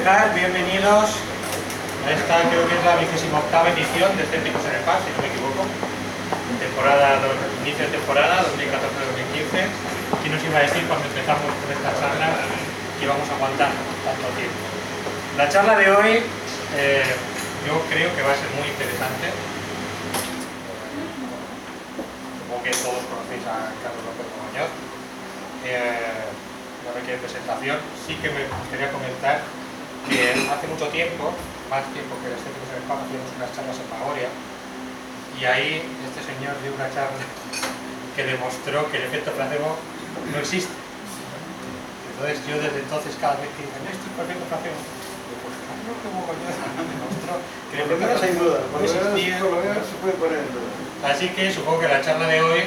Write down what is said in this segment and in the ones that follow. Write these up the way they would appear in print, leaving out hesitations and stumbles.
empezar, bienvenidos a esta, creo que es la 28ª edición de Escépticos en el Parc, si no me equivoco. Inicio de temporada 2014-2015. ¿Quién nos iba a decir cuando empezamos con esta charla que íbamos a aguantar tanto tiempo? La charla de hoy yo creo que va a ser muy interesante. Supongo que todos conocéis a Carlos López Muñoz. No requiere presentación. Sí que me gustaría comentar que hace mucho tiempo, más tiempo que los Escépticos en el Parc, hacíamos unas charlas en Magoria y ahí este señor dio una charla que demostró que el efecto placebo no existe. Entonces yo desde entonces cada vez que dicen esto es por efecto placebo, digo, pues no, como coño demostró que el efecto placebo no existía. Así que supongo que la charla de hoy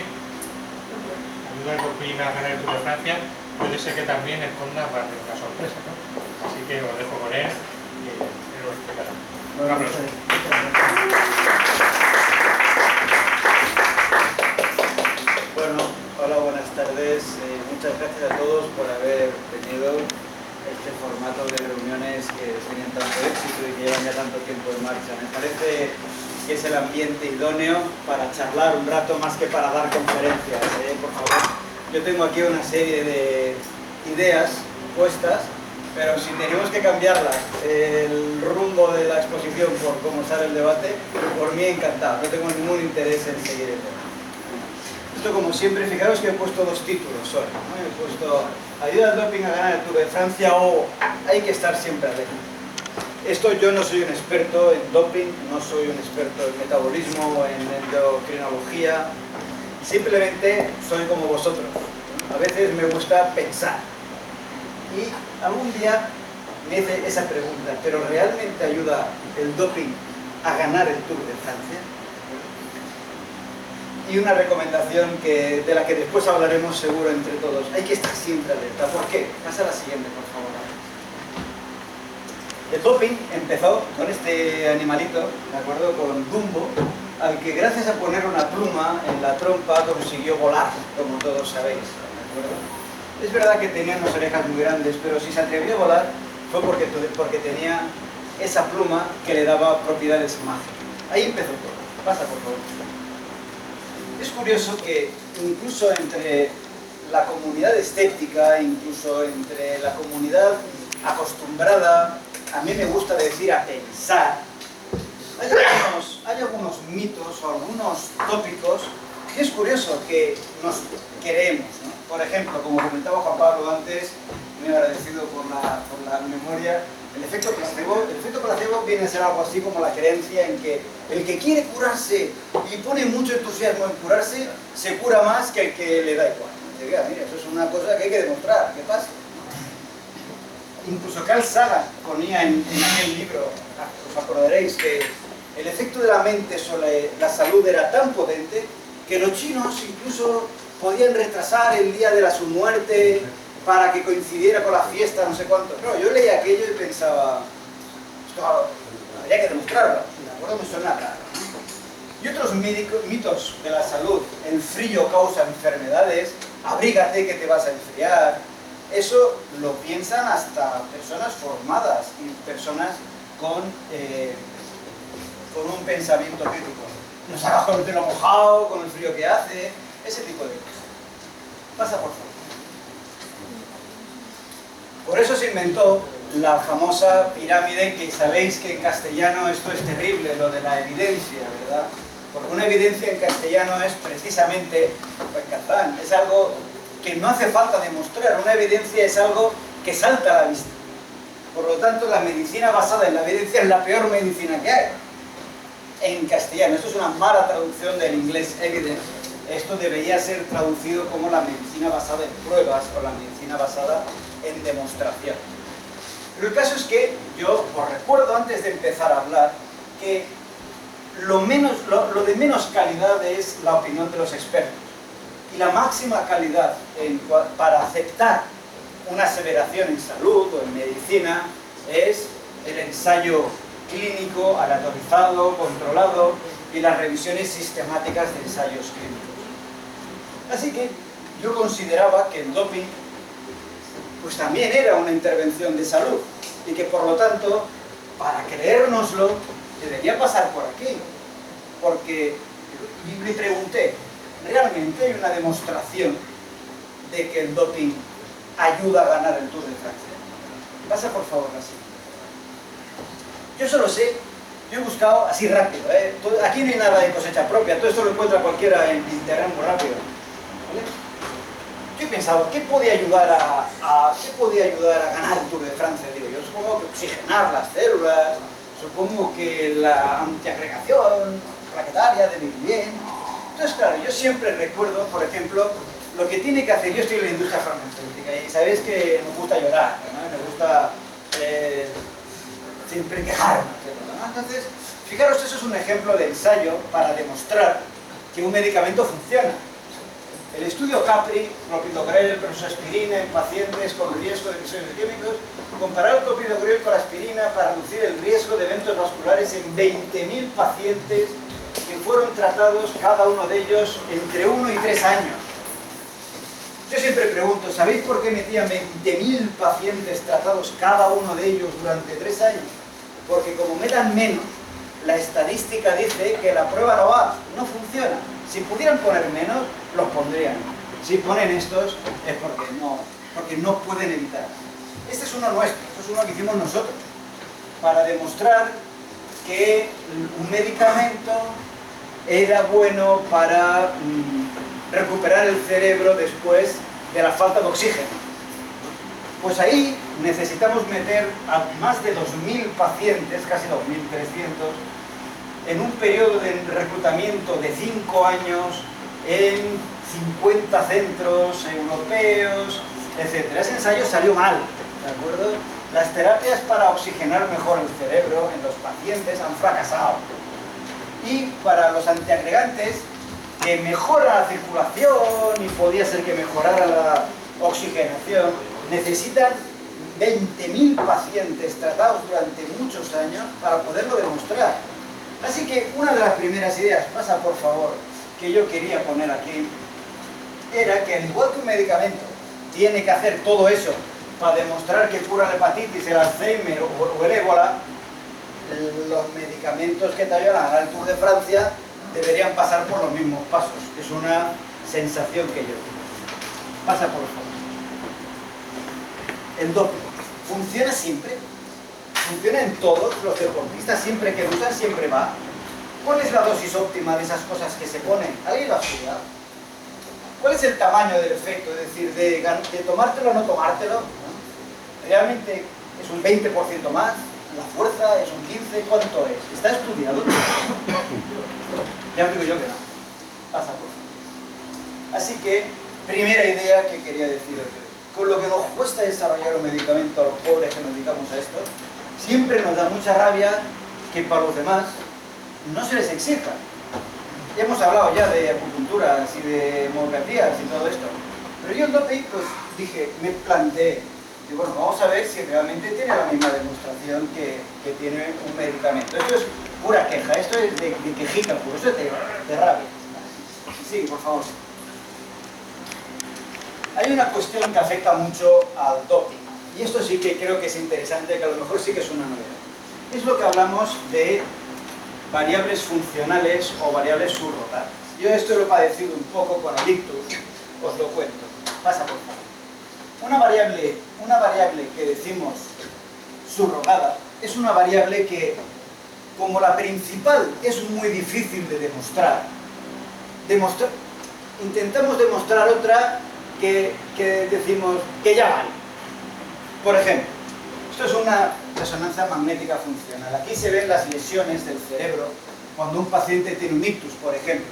ayuda a Doping a ganar el Tour de Francia. Puede ser que también esconda para hacer una sorpresa, ¿no? Así que os dejo con él y él lo explicará. Un aplauso. Bueno, hola, buenas tardes. Muchas gracias a todos por haber venido a este formato de reuniones que tienen tanto éxito y que llevan ya tanto tiempo en marcha. Me parece que es el ambiente idóneo para charlar un rato más que para dar conferencias, por favor. Yo tengo aquí una serie de ideas puestas, pero si tenemos que cambiarlas, el rumbo de la exposición por cómo sale el debate, por mí encantado, no tengo ningún interés en seguir el tema. Esto, como siempre, fijaros que he puesto dos títulos hoy, ¿no? He puesto ayuda al doping a ganar el Tour de Francia o hay que estar siempre alerta. Esto, yo no soy un experto en doping, no soy un experto en metabolismo, en endocrinología. Simplemente soy como vosotros. A veces me gusta pensar. Y algún día me hice esa pregunta, ¿pero realmente ayuda el doping a ganar el Tour de Francia? Y una recomendación de la que después hablaremos seguro entre todos. Hay que estar siempre alerta. ¿Por qué? Pasa a la siguiente, por favor. El doping empezó con este animalito, ¿de acuerdo? Con Dumbo, al que gracias a poner una pluma en la trompa consiguió volar, como todos sabéis, ¿de acuerdo? Es verdad que tenía unas orejas muy grandes, pero si se atrevió a volar fue porque tenía esa pluma que le daba propiedades mágicas. Ahí empezó todo. Pasa, por favor. Es curioso que incluso entre la comunidad escéptica, incluso entre la comunidad acostumbrada, a mí me gusta decir a pensar, hay algunos mitos o algunos tópicos que es curioso que nos creemos, ¿no? Por ejemplo, como comentaba Juan Pablo antes, muy agradecido por la memoria, el efecto placebo viene a ser algo así como la creencia en que el que quiere curarse y pone mucho entusiasmo en curarse, se cura más que el que le da igual. Mira, eso es una cosa que hay que demostrar, ¿qué pasa? Incluso Carl Sagan ponía en aquel libro, os acordaréis, que el efecto de la mente sobre la salud era tan potente que los chinos incluso podían retrasar el día de su muerte para que coincidiera con la fiesta, no sé cuánto. No, yo leía aquello y pensaba, esto habría que demostrarlo, de acuerdo, me suena raro. Y otros mitos de la salud, el frío causa enfermedades, abrígate que te vas a enfriar. Eso lo piensan hasta personas formadas y personas con un pensamiento crítico. No salgas con el pelo mojado, con el frío que hace, ese tipo de cosas. Pasa, por favor. Por eso se inventó la famosa pirámide, que sabéis que en castellano esto es terrible, lo de la evidencia, ¿verdad? Porque una evidencia en castellano es precisamente, en catalán, es algo que no hace falta demostrar. Una evidencia es algo que salta a la vista. Por lo tanto, la medicina basada en la evidencia es la peor medicina que hay. En castellano, esto es una mala traducción del inglés evidence. Esto debería ser traducido como la medicina basada en pruebas o la medicina basada en demostración. Pero el caso es que yo os recuerdo antes de empezar a hablar que lo de menos calidad es la opinión de los expertos. Y la máxima calidad para aceptar una aseveración en salud o en medicina es el ensayo clínico, aleatorizado, controlado y las revisiones sistemáticas de ensayos clínicos. Así que yo consideraba que el doping pues también era una intervención de salud. y que por lo tanto, para creérnoslo, debería pasar por aquí. Porque, y me pregunté, ¿realmente hay una demostración de que el doping ayuda a ganar el Tour de Francia? Pasa por favor así. Yo solo sé, yo he buscado así rápido, aquí no hay nada de cosecha propia, todo esto lo encuentra cualquiera en internet muy rápido. ¿Vale? Yo he pensado, ¿qué podía ayudar a ganar el Tour de Francia? Digo, yo supongo que oxigenar las células, supongo que la antiagregación plaquetaria debe ir bien. Entonces, claro, yo siempre recuerdo, por ejemplo, lo que tiene que hacer, yo estoy en la industria farmacéutica y sabéis que me gusta llorar, ¿no? Me gusta siempre quejarme, ¿no? Entonces, fijaros, eso es un ejemplo de ensayo para demostrar que un medicamento funciona. El estudio Capri, clopidogrel versus aspirina en pacientes con riesgo de episodios químicos, comparó el clopidogrel con la aspirina para reducir el riesgo de eventos vasculares en 20.000 pacientes que fueron tratados, cada uno de ellos, entre 1 y 3 años. Yo siempre pregunto, ¿sabéis por qué metían 20.000 pacientes tratados, cada uno de ellos, durante 3 años? Porque como metan menos, la estadística dice que la prueba no funciona. Si pudieran poner menos, los pondrían. Si ponen estos, es porque no pueden evitar. Este es uno nuestro, este es uno que hicimos nosotros, para demostrar que un medicamento era bueno para recuperar el cerebro después de la falta de oxígeno. Pues ahí necesitamos meter a más de 2.000 pacientes, casi 2.300, en un periodo de reclutamiento de 5 años en 50 centros europeos, etc. Ese ensayo salió mal, ¿de acuerdo? Las terapias para oxigenar mejor el cerebro en los pacientes han fracasado. Y para los antiagregantes, que mejora la circulación y podía ser que mejorara la oxigenación, necesitan 20.000 pacientes tratados durante muchos años para poderlo demostrar. Así que una de las primeras ideas, pasa por favor, que yo quería poner aquí, era que al igual que un medicamento tiene que hacer todo eso para demostrar que cura la hepatitis, el Alzheimer o el ébola, los medicamentos que te ayudan a ganar el Tour de Francia deberían pasar por los mismos pasos. Es una sensación que yo tengo. Pasa por favor. El doping funciona siempre, funciona en todos los deportistas, siempre que usan, siempre va. ¿Cuál es la dosis óptima de esas cosas que se ponen? ¿Alguien lo ha estudiado? ¿Cuál es el tamaño del efecto? Es decir, de tomártelo o no tomártelo, ¿no? ¿Realmente es un 20% más? ¿La fuerza es un 15%? ¿Cuánto es? ¿Está estudiado? Ya os digo yo que no. Pasa por favor. Así que, primera idea que quería decir. Con lo que nos cuesta desarrollar un medicamento a los pobres que nos dedicamos a esto, siempre nos da mucha rabia que para los demás no se les exija. Ya hemos hablado ya de acupunturas y de homeopatías y todo esto. Pero yo en doping, pues dije, me planteé, y bueno, vamos a ver si realmente tiene la misma demostración que tiene un medicamento. Esto es pura queja, esto es de quejita, por eso es de rabia. Sí, por favor. Hay una cuestión que afecta mucho al doping, y esto sí que creo que es interesante, que a lo mejor sí que es una novedad. Es lo que hablamos de variables funcionales o variables subrogadas. Yo esto lo he padecido un poco con el ictus, os lo cuento. Pasa por favor. Una variable que decimos subrogada es una variable que, como la principal es muy difícil de demostrar, intentamos demostrar otra que decimos que ya vale. Por ejemplo, esto es una resonancia magnética funcional. Aquí se ven las lesiones del cerebro cuando un paciente tiene un ictus, por ejemplo.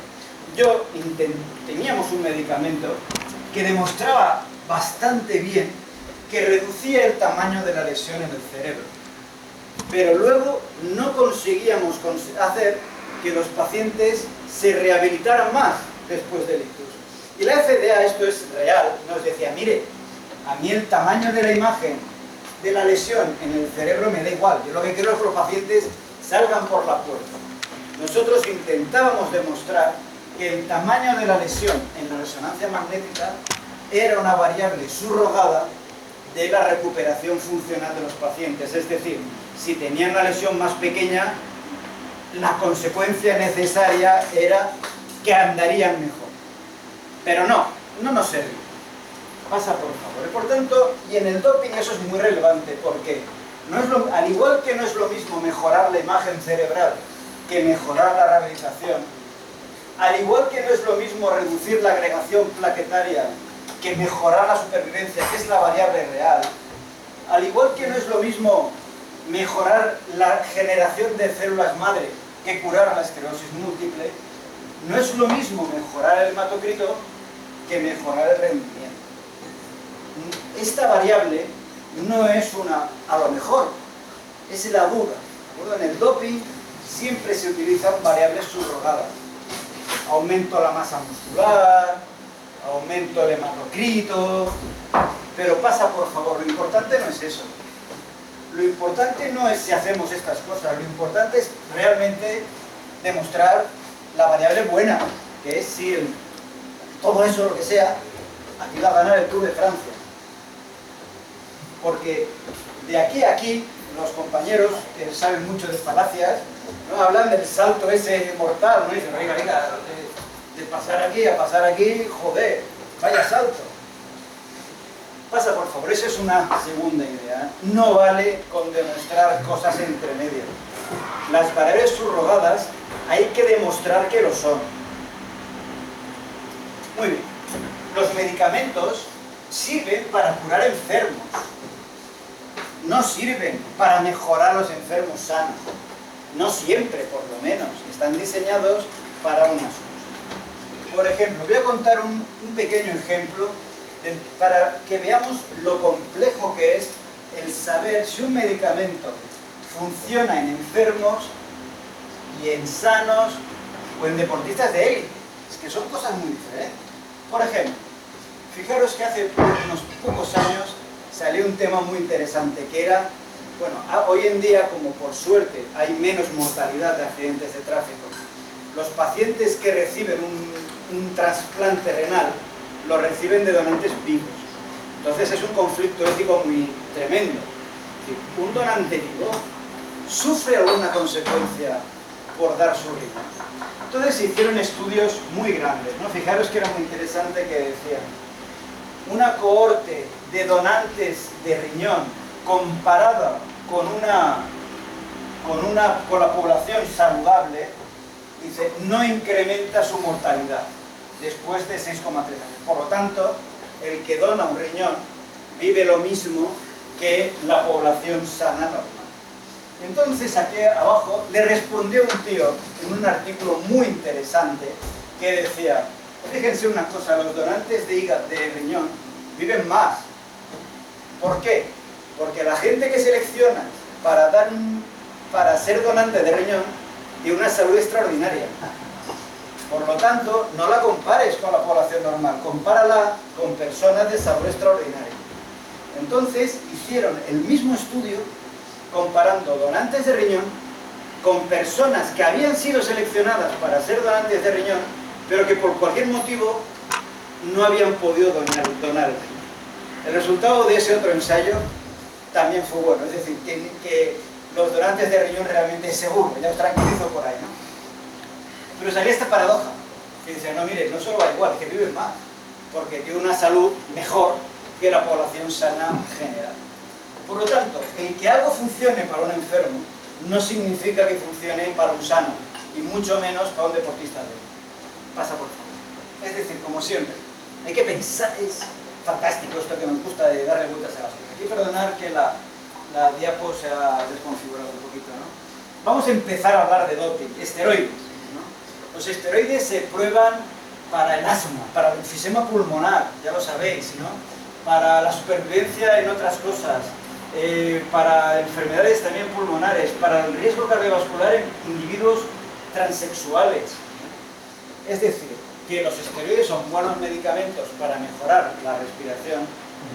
Teníamos un medicamento que demostraba bastante bien que reducía el tamaño de la lesión en el cerebro. Pero luego no conseguíamos hacer que los pacientes se rehabilitaran más después del ictus. Y la FDA, esto es real, nos decía, mire, a mí el tamaño de la imagen de la lesión en el cerebro me da igual, yo lo que quiero es que los pacientes salgan por la puerta. Nosotros intentábamos demostrar que el tamaño de la lesión en la resonancia magnética era una variable subrogada de la recuperación funcional de los pacientes. Es decir, si tenían la lesión más pequeña, la consecuencia necesaria era que andarían mejor. Pero no nos sirve. Pasa por favor. Por tanto, y en el doping eso es muy relevante, porque al igual que no es lo mismo mejorar la imagen cerebral que mejorar la rehabilitación, al igual que no es lo mismo reducir la agregación plaquetaria que mejorar la supervivencia, que es la variable real, al igual que no es lo mismo mejorar la generación de células madre que curar la esclerosis múltiple, no es lo mismo mejorar el hematocrito que mejorar el rendimiento. Esta variable no es a lo mejor, es la duda. En el doping siempre se utilizan variables subrogadas. Aumento la masa muscular, aumento el hematocrito, pero pasa por favor, lo importante no es eso. Lo importante no es si hacemos estas cosas, lo importante es realmente demostrar la variable buena, que es si todo eso, lo que sea, ayuda a ganar el Tour de Francia. Porque de aquí a aquí, los compañeros que saben mucho de falacias, ¿no? Hablan del salto ese mortal, ¿no? Dicen, oiga, de pasar aquí a pasar aquí, joder, vaya salto. Pasa por favor, esa es una segunda idea. No vale con demostrar cosas entre medio. Las variables subrogadas hay que demostrar que lo son. Muy bien. Los medicamentos sirven para curar enfermos. No sirven para mejorar a los enfermos sanos. No siempre, por lo menos. Están diseñados para unas cosas. Por ejemplo, voy a contar un pequeño ejemplo para que veamos lo complejo que es el saber si un medicamento funciona en enfermos y en sanos o en deportistas de élite. Es que son cosas muy diferentes. Por ejemplo, fijaros que hace unos pocos años salió un tema muy interesante que era, bueno, hoy en día, como por suerte hay menos mortalidad de accidentes de tráfico, los pacientes que reciben un trasplante renal lo reciben de donantes vivos. Entonces es un conflicto ético muy tremendo. Un donante vivo sufre alguna consecuencia por dar su riñón. Entonces se hicieron estudios muy grandes, ¿no? Fijaros que era muy interesante que decían una cohorte de donantes de riñón comparada con la población saludable, dice, no incrementa su mortalidad después de 6,3 años. Por lo tanto, el que dona un riñón vive lo mismo que la población sana normal. Entonces, aquí abajo le respondió un tío en un artículo muy interesante que decía, fíjense una cosa, los donantes de riñón viven más. ¿Por qué? Porque la gente que selecciona para ser donante de riñón tiene una salud extraordinaria. Por lo tanto, no la compares con la población normal, compárala con personas de salud extraordinaria. Entonces, hicieron el mismo estudio comparando donantes de riñón con personas que habían sido seleccionadas para ser donantes de riñón, pero que por cualquier motivo no habían podido donar el riñón. El resultado de ese otro ensayo también fue bueno, es decir, que los donantes de riñón realmente es seguro, ya os tranquilizo por ahí, ¿no? Pero salía esta paradoja, que decía, no, mire, no solo va igual, que viven más, porque tiene una salud mejor que la población sana general. Por lo tanto, el que algo funcione para un enfermo no significa que funcione para un sano, y mucho menos para un deportista de élite. Pasa por favor. Es decir, como siempre, hay que pensar, es fantástico esto que nos gusta de darle vueltas a las cosas. Hay que perdonar que la diapo se ha desconfigurado un poquito, ¿no? Vamos a empezar a hablar de doping, esteroides, ¿no? Los esteroides se prueban para el asma, para el enfisema pulmonar, ya lo sabéis, ¿no? Para la supervivencia en otras cosas, para enfermedades también pulmonares, para el riesgo cardiovascular en individuos transexuales. Es decir, que los esteroides son buenos medicamentos para mejorar la respiración,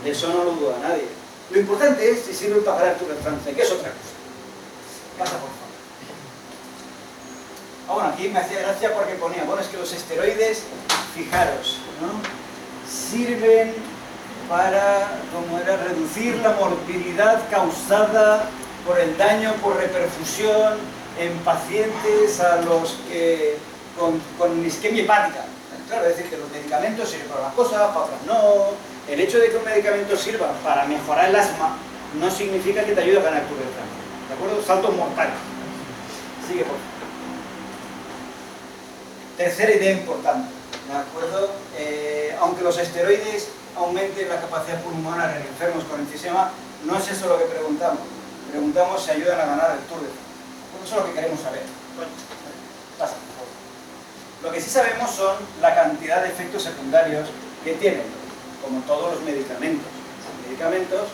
de eso no lo duda nadie. Lo importante es si sirven para ganar el Tour de Francia, que es otra cosa. Pasa por favor. Bueno, aquí me hacía gracia porque ponía, bueno, es que los esteroides, fijaros, ¿no? Sirven para, ¿cómo era?, reducir la morbilidad causada por el daño por reperfusión en pacientes a los que con isquemia hepática. Claro, es decir, que los medicamentos sirven para unas cosas, para otras no. El hecho de que un medicamento sirva para mejorar el asma no significa que te ayude a ganar tu Francia. ¿De acuerdo? Saltos mortales. Sigue, por favor. Tercera idea importante. ¿De acuerdo? Aunque los esteroides aumenten la capacidad pulmonar en enfermos con enfisema, no es eso lo que preguntamos. Preguntamos si ayudan a ganar el Tour de France. Eso es lo que queremos saber. Bueno, pasa, por favor. Lo que sí sabemos son la cantidad de efectos secundarios que tienen, como todos los medicamentos. Son medicamentos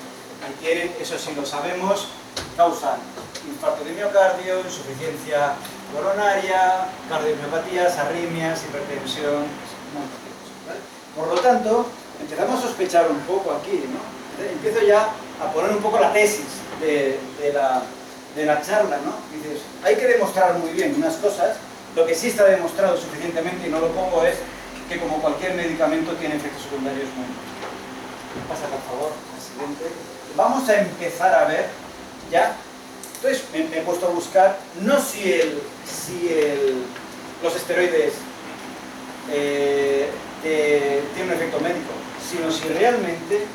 que tienen, eso sí lo sabemos, causan infarto de miocardio, insuficiencia coronaria, cardiomiopatías, arritmias, hipertensión, un montón de cosas, ¿vale? Por lo tanto, empezamos a sospechar un poco aquí, ¿no? Empiezo ya a poner un poco la tesis de la charla, ¿no? Dices, hay que demostrar muy bien unas cosas. Lo que sí está demostrado suficientemente, y no lo pongo, es que como cualquier medicamento tiene efectos secundarios muy importantes. Pasa, por favor, al siguiente. Vamos a empezar a ver, ¿ya? Entonces me he puesto a buscar, no si los esteroides tienen un efecto médico, sino si realmente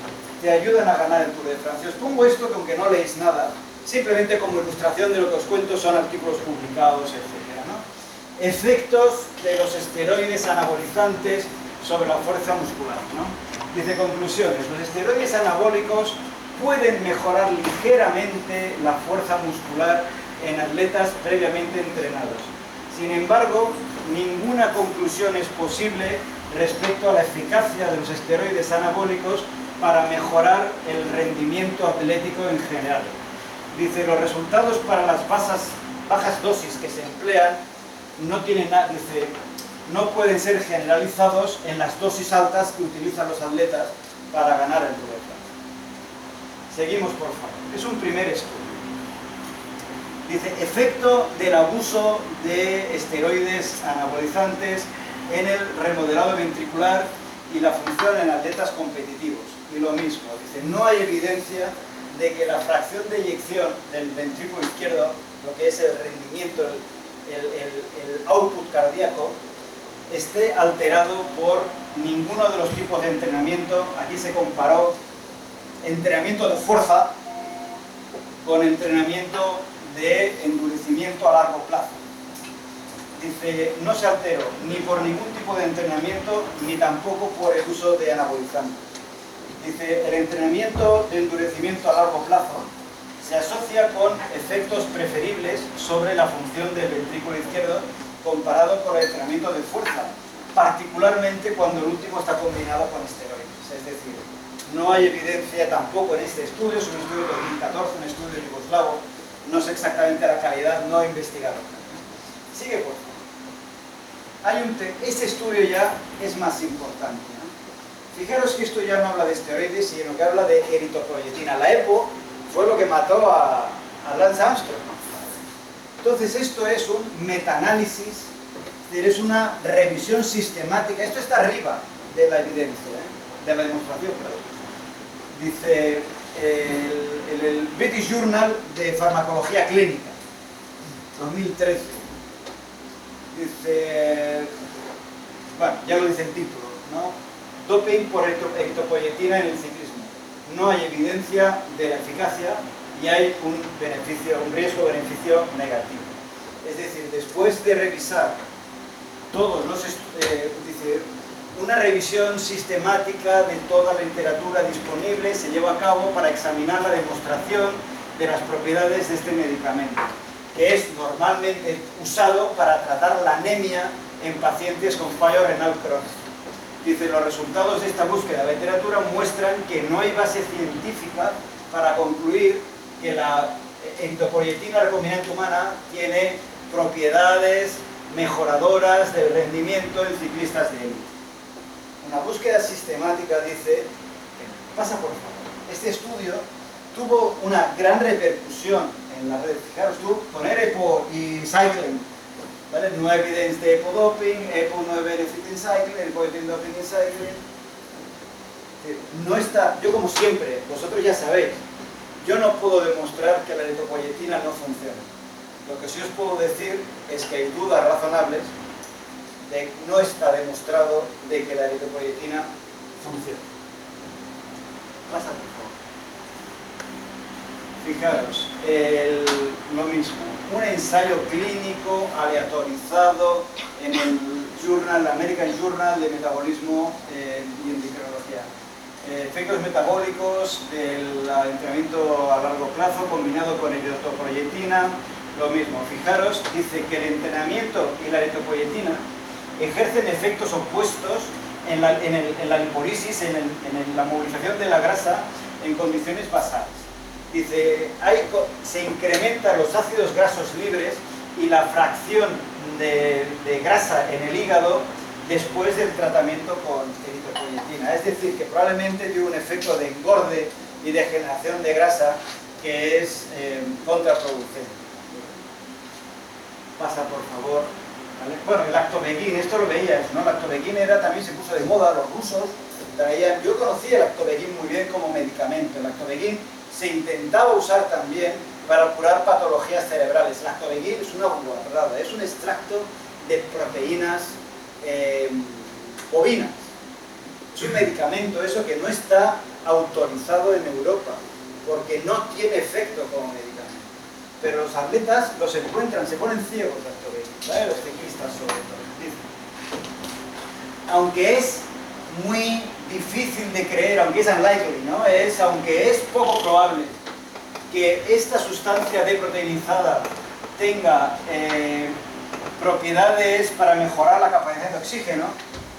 te ayudan a ganar el Tour de Francia. Os pongo esto que aunque no leéis nada, simplemente como ilustración de lo que os cuento son artículos publicados, etc., ¿no? Efectos de los esteroides anabolizantes sobre la fuerza muscular, ¿no? Dice conclusiones, los esteroides anabólicos pueden mejorar ligeramente la fuerza muscular en atletas previamente entrenados. Sin embargo, ninguna conclusión es posible respecto a la eficacia de los esteroides anabólicos para mejorar el rendimiento atlético en general. Dice, los resultados para las bajas dosis que se emplean no tienen nada, dice, no pueden ser generalizados en las dosis altas que utilizan los atletas para ganar el Tour de Francia. Seguimos, por favor. Es un primer estudio. Dice, efecto del abuso de esteroides anabolizantes en el remodelado ventricular y la función en atletas competitivos. Y lo mismo, dice, no hay evidencia de que la fracción de eyección del ventrículo izquierdo, lo que es el rendimiento, el output cardíaco, esté alterado por ninguno de los tipos de entrenamiento. Aquí se comparó entrenamiento de fuerza con entrenamiento de endurecimiento a largo plazo. Dice, no se alteró ni por ningún tipo de entrenamiento ni tampoco por el uso de anabolizantes. Dice, el entrenamiento de endurecimiento a largo plazo se asocia con efectos preferibles sobre la función del ventrículo izquierdo comparado con el entrenamiento de fuerza, particularmente cuando el último está combinado con esteroides. Es decir, no hay evidencia tampoco en este estudio, es un estudio de 2014, un estudio yugoslavo, no sé exactamente la calidad, no he investigado. Sigue, por favor. Este estudio ya es más importante, ¿no? Fijaros que esto ya no habla de esteroides, sino que habla de eritropoyetina. La EPO fue lo que mató a Lance Armstrong. Entonces esto es un metaanálisis, es una revisión sistemática. Esto está arriba de la evidencia, de la demostración, perdón. Dice el British Journal de Farmacología Clínica, 2013. Dice, bueno, ya lo dice el título, ¿no? Doping por eritropoyetina en el ciclismo. No hay evidencia de la eficacia y hay un riesgo-beneficio negativo. Es decir, después de revisar todos los dice, una revisión sistemática de toda la literatura disponible se lleva a cabo para examinar la demostración de las propiedades de este medicamento, que es normalmente usado para tratar la anemia en pacientes con fallo renal crónico. Dice, los resultados de esta búsqueda de literatura muestran que no hay base científica para concluir que la eritropoyetina recombinante humana tiene propiedades mejoradoras del rendimiento en ciclistas de élite. Una búsqueda sistemática dice, pasa por favor, este estudio tuvo una gran repercusión en la red. Fijaros tú, poner EPO y cycling, ¿vale? No evidencia de EPO doping, EPO no benefit in cycling, EPO doping in cycling. Es decir, no está, yo como siempre, vosotros ya sabéis, yo no puedo demostrar que la eritropoyetina no funciona. Lo que sí os puedo decir es que hay dudas razonables de que no está demostrado de que la eritropoyetina funciona. Pasa, por favor. Fijaros, lo mismo, un ensayo clínico aleatorizado en el American Journal de Metabolismo y Endocrinología. Efectos metabólicos del entrenamiento a largo plazo combinado con eritropoyetina, lo mismo. Fijaros, dice que el entrenamiento y la eritropoyetina ejercen efectos opuestos en la lipólisis, en la movilización de la grasa en condiciones basales. Dice, se incrementan los ácidos grasos libres y la fracción de grasa en el hígado después del tratamiento con eritropoyetina. Es decir, que probablemente tiene un efecto de engorde y de generación de grasa que es contraproducente. Pasa, por favor. ¿Vale? Bueno, el lactobeguín, esto lo veías, ¿no? El lactobeguín también se puso de moda, los rusos traían. Yo conocí el lactobeguín muy bien como medicamento. El lactobeguín se intentaba usar también para curar patologías cerebrales. El lactobeguín es una guarrada, es un extracto de proteínas bovinas. Es un medicamento, eso que no está autorizado en Europa, porque no tiene efecto como medicamento. Pero los atletas los encuentran, se ponen ciegos de lactobeguín, ¿vale? Los ciclistas sobre todo. Aunque es muy difícil de creer, aunque es unlikely, ¿no? Aunque es poco probable que esta sustancia deproteinizada tenga propiedades para mejorar la capacidad de oxígeno,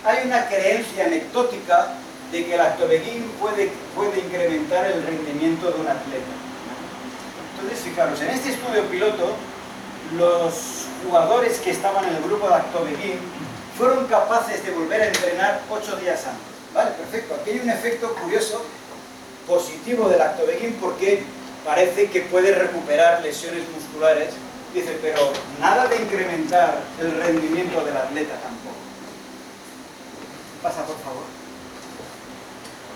hay una creencia anecdótica de que el lactobeguín puede incrementar el rendimiento de un atleta. Entonces, fijaros, en este estudio piloto, los jugadores que estaban en el grupo de lactobeguín fueron capaces de volver a entrenar 8 días antes. Vale, perfecto. Aquí hay un efecto curioso, positivo del lactobeguín, porque parece que puede recuperar lesiones musculares. Dice, pero nada de incrementar el rendimiento del atleta tampoco. Pasa, por favor.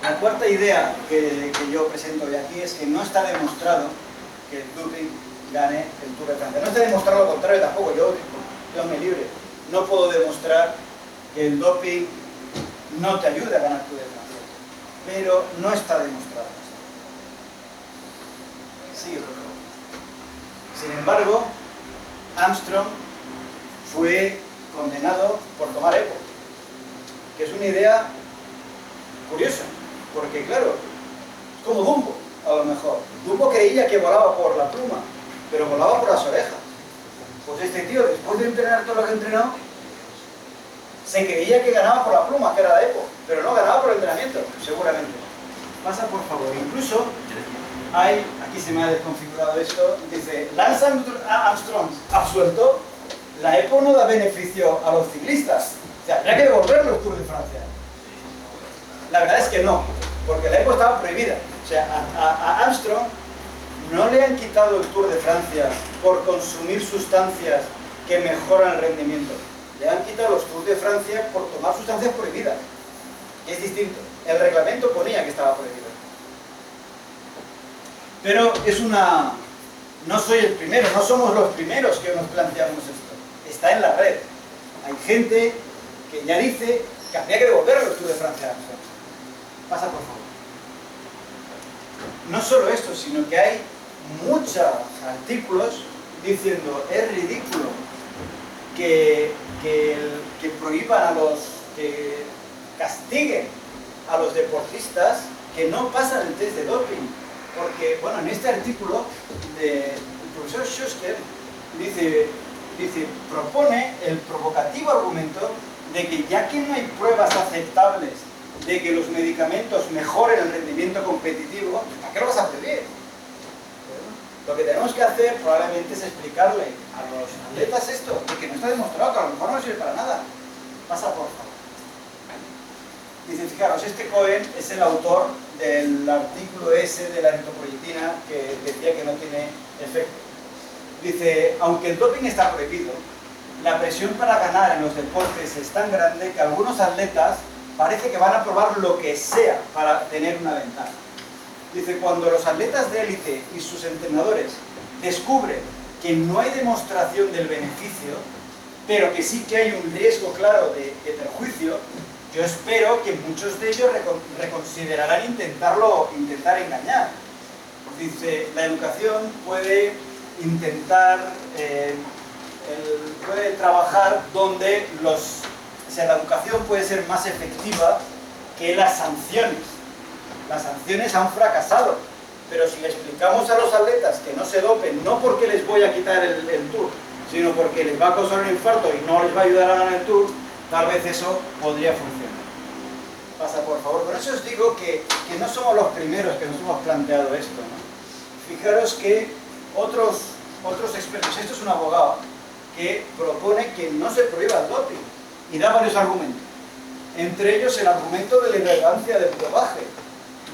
La cuarta idea que yo presento hoy aquí es que no está demostrado que el doping gane el Tour de Francia. No está demostrado lo contrario tampoco. Yo me libre. No puedo demostrar que el doping no te ayuda a ganar el Tour de Francia. Pero no está demostrado. Sigue, por favor. Sin embargo, Armstrong fue condenado por tomar EPO, que es una idea curiosa, porque claro, es como Dumbo, a lo mejor. Dumbo creía que volaba por la pluma, pero volaba por las orejas. Pues este tío, después de entrenar todo lo que entrenó, se creía que ganaba por la pluma, que era la EPO, pero no ganaba por el entrenamiento, seguramente. Pasa, por favor. Incluso aquí se me ha desconfigurado esto, dice, Lance Armstrong absuelto, la EPO no da beneficio a los ciclistas, o sea, habría que devolver los Tours de Francia. La verdad es que no, porque la EPO estaba prohibida. O sea, a Armstrong no le han quitado el Tour de Francia por consumir sustancias que mejoran el rendimiento. Le han quitado los Tours de Francia por tomar sustancias prohibidas. Es distinto. El reglamento ponía que estaba prohibido. Pero no soy el primero, no somos los primeros que nos planteamos esto. Está en la red. Hay gente que ya dice que habría que devolver los Tours de Francia a Armstrong. Pasa, por favor. No solo esto, sino que hay muchos artículos diciendo es ridículo que prohíban que castiguen a los deportistas que no pasan el test de doping. Porque, bueno, en este artículo el profesor Schuster propone el provocativo argumento de que ya que no hay pruebas aceptables de que los medicamentos mejoren el rendimiento competitivo, ¿para qué lo vas a prohibir? Lo que tenemos que hacer probablemente es explicarle a los atletas esto, de que no está demostrado, que a lo mejor no sirve para nada. Pasa, por favor. Dice, fijaros, este Cohen es el autor del artículo ese de la eritropoyetina que decía que no tiene efecto. Dice, aunque el doping está prohibido, la presión para ganar en los deportes es tan grande que algunos atletas parece que van a probar lo que sea para tener una ventaja. Dice, cuando los atletas de élite y sus entrenadores descubren que no hay demostración del beneficio, pero que sí que hay un riesgo claro de perjuicio, yo espero que muchos de ellos reconsiderarán intentar engañar. Dice, la educación puede intentar, puede trabajar donde o sea, la educación puede ser más efectiva que las sanciones. Las sanciones han fracasado, pero si le explicamos a los atletas que no se dopen, no porque les voy a quitar el tour, sino porque les va a causar un infarto y no les va a ayudar a ganar el tour, tal vez eso podría funcionar. Pasa, por favor. Por eso os digo que no somos los primeros que nos hemos planteado esto, ¿no? Fijaros que otros expertos, esto es un abogado que propone que no se prohíba el doping y da varios argumentos. Entre ellos el argumento de la irrelevancia del dopaje.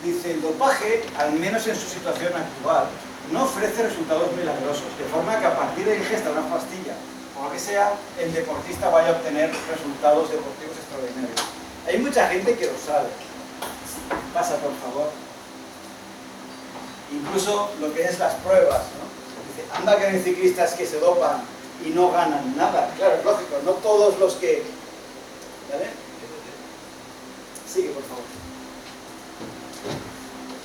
Dice, el dopaje, al menos en su situación actual, no ofrece resultados milagrosos, de forma que a partir de la ingesta de una pastilla o lo que sea, el deportista vaya a obtener resultados deportivos extraordinarios. Hay mucha gente que lo sabe. Pasa, por favor. Incluso lo que es las pruebas, ¿no? Dice, anda que hay ciclistas que se dopan y no ganan nada. Claro, es lógico, no todos los que... ¿Vale? Sigue, por favor.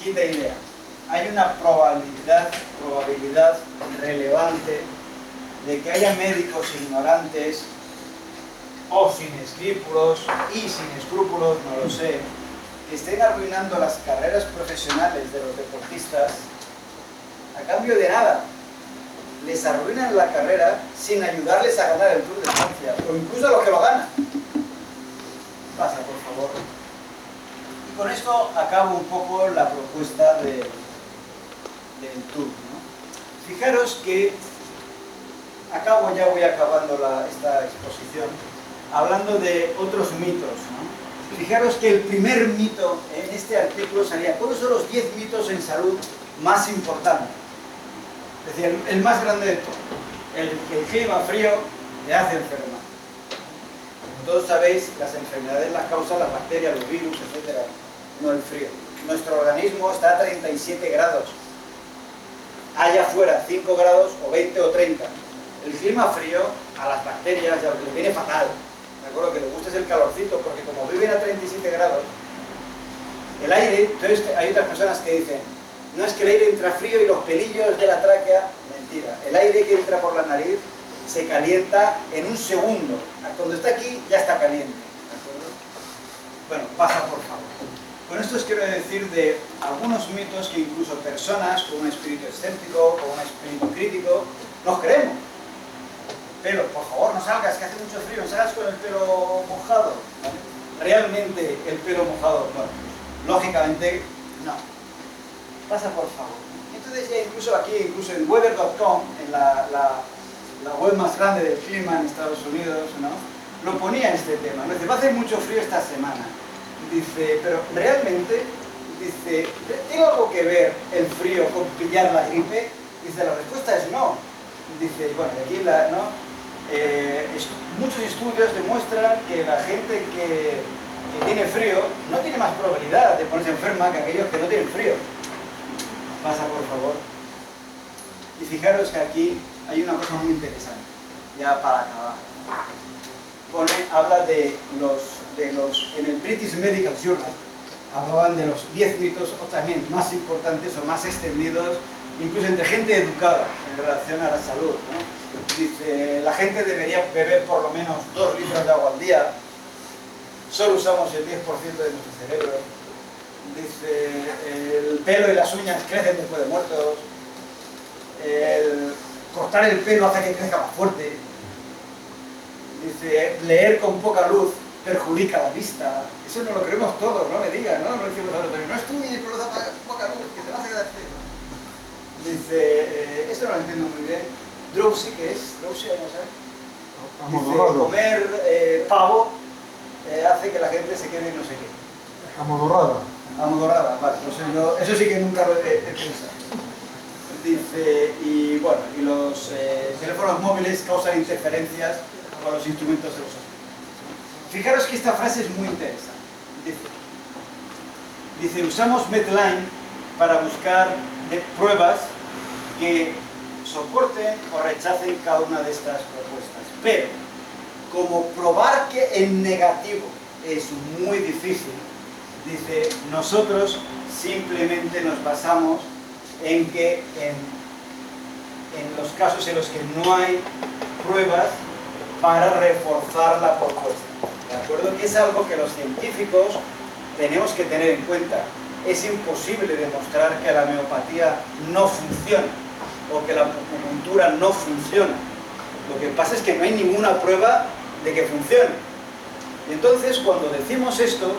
Quinta idea. Hay una probabilidad relevante de que haya médicos ignorantes o sin escrúpulos no lo sé, que estén arruinando las carreras profesionales de los deportistas a cambio de nada. Les arruinan la carrera sin ayudarles a ganar el Tour de Francia, o incluso a los que lo ganan. Pasa, por favor. Y con esto acabo un poco la propuesta del Tour, ¿no? Fijaros que ya voy acabando esta exposición, hablando de otros mitos, ¿no? Fijaros que el primer mito en este artículo sería, ¿cuáles son los 10 mitos en salud más importantes? Es decir, el más grande de todos, que el clima frío le hace enfermar. Como todos sabéis, las enfermedades las causan las bacterias, los virus, etc. No el frío. Nuestro organismo está a 37 grados. Allá afuera, 5 grados o 20 o 30. El clima frío a las bacterias ya les viene fatal. De acuerdo, que les gusta es el calorcito, porque como viven a 37 grados, el aire, entonces hay otras personas que dicen, no es que el aire entra frío y los pelillos de la tráquea, mentira. El aire que entra por la nariz se calienta en un segundo. Cuando está aquí ya está caliente. ¿De acuerdo? Bueno, pasa por favor. Con esto os quiero decir de algunos mitos que incluso personas con un espíritu escéptico, con un espíritu crítico, nos creemos. Pelo, por favor, no salgas, que hace mucho frío, no salgas con el pelo mojado. ¿Vale? Realmente el pelo mojado, bueno, lógicamente no. Pasa por favor. Entonces ya incluso aquí, incluso en weather.com, en la web más grande del clima en Estados Unidos, ¿no? Lo ponía este tema, ¿no? Dice, va a hacer mucho frío esta semana. Dice, pero realmente, dice, ¿tiene algo que ver el frío con pillar la gripe? Dice, la respuesta es no. Dice, bueno, aquí muchos estudios demuestran que la gente que tiene frío no tiene más probabilidad de ponerse enferma que aquellos que no tienen frío. Pasa, por favor. Y fijaros que aquí hay una cosa muy interesante, ya para acabar. Habla en el British Medical Journal, hablaban de los 10 mitos o también más importantes o más extendidos, incluso entre gente educada en relación a la salud, ¿no? Dice, la gente debería beber por lo menos 2 litros de agua al día, solo usamos el 10% de nuestro cerebro. Dice, el pelo y las uñas crecen después de muertos, cortar el pelo hace que crezca más fuerte. Dice, leer con poca luz perjudica la vista. Eso no lo creemos todos, no me digan, ¿no? No decimos a nosotros, no estudies con poca luz, que te vas a quedar ciego. Dice, esto no lo entiendo muy bien. Drowsy, ¿qué es? Drowsy, no sé. Dice, comer pavo hace que la gente se quede no sé qué. Amodorrada. Amodorrada, vale. Eso sí que nunca lo he pensado. Dice, y bueno, y los teléfonos móviles causan interferencias con los instrumentos de los hospitales. Fijaros que esta frase es muy interesante. Dice, usamos Medline para buscar pruebas que soporten o rechacen cada una de estas propuestas. Pero, como probar que en negativo es muy difícil, dice, nosotros simplemente nos basamos en que en los casos en los que no hay pruebas para reforzar la propuesta. ¿De acuerdo? Que es algo que los científicos tenemos que tener en cuenta. Es imposible demostrar que la homeopatía no funciona o que la acupuntura no funciona. Lo que pasa es que no hay ninguna prueba de que funcione. Y entonces, cuando decimos esto,